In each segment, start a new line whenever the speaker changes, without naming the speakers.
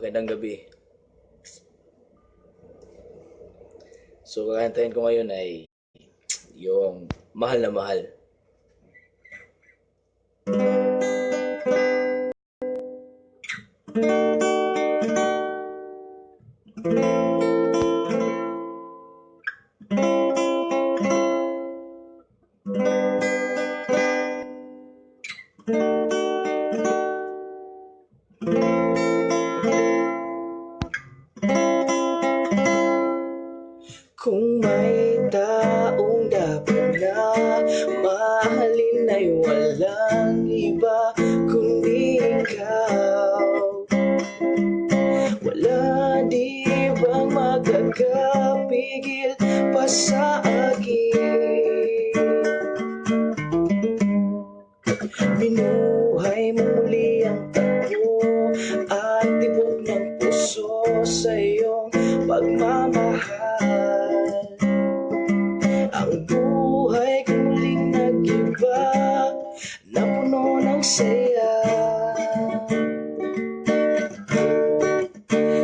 magandang gabi. So, kakantahin ko ngayon ay yung Mahal na Mahal. Kung may taong dapat na mahalin ay walang iba kundi ikaw. Wala di bang magkakapigil pa sa akin? Binuhay mo muli ang takbo at tibok ng puso sa iyong pagmamahal. Ang buhay ko muling nag-iba na puno ng saya.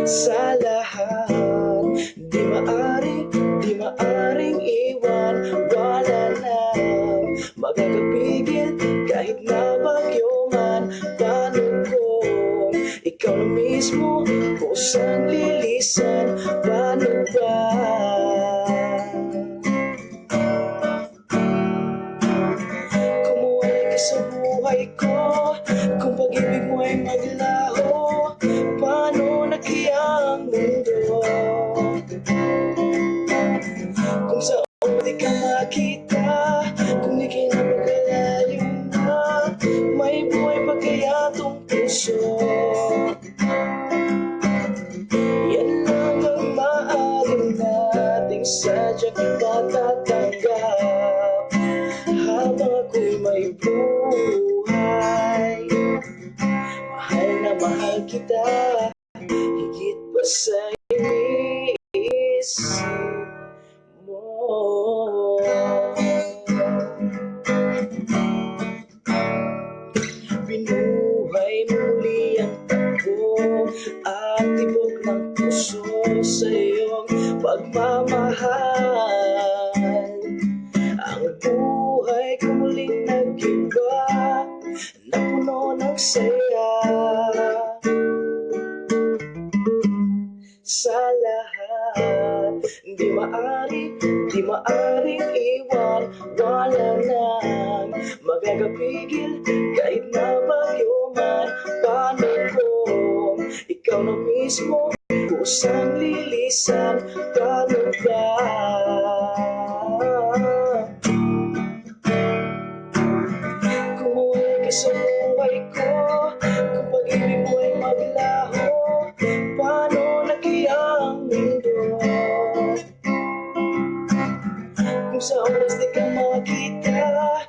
Sa lahat, di maaring iwan. Wala nang magkakapigil kahit na bagyo man. Paano kung ikaw na mismo kusang lilisan? Paano ba? Kumuhay ka sa buhay ko, kung pag-ibig mo ay maglaho, paano na kaya ang mundo? Kung saan di ka makita, kung di ka na magkalayo na, may buhay pa kaya tong puso? Yan lang ang maaaring nating sadyang matatanggap habang ako'y may buhay. Mahal na mahal kita, higit pa sa iniisip mo. Binuhay muli ang takbo at tibok ng puso sa iyong pagmamahal. Ang buhay ko muling nag-iba na puno ng saya. Sa lahat, di maaring iwan. Wala nang magkakapigil kahit na bagyo man. Paano kung ikaw na mismo kusang lilisan? Paano ba? Kumuhay ka sa buhay ko, kung pag-ibig mo ay maglaho, paano na kaya ang mundo? Kung sa oras di ka makita,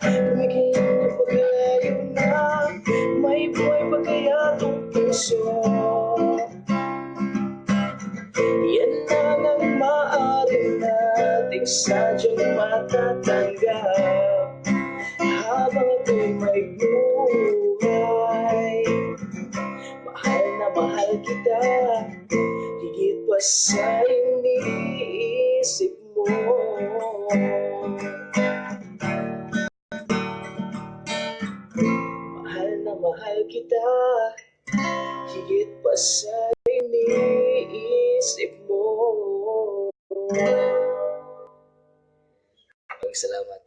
kung ikaw na pagkalayo na, may buhay pa kaya tong puso? Yan lang ang maaari nating sadyang matatanggap habang ako'y may buhay. Mahal na mahal kita, higit pa sa iniisip mo. Mahal na mahal kita, higit pa sa iniisip mo. Maraming salamat.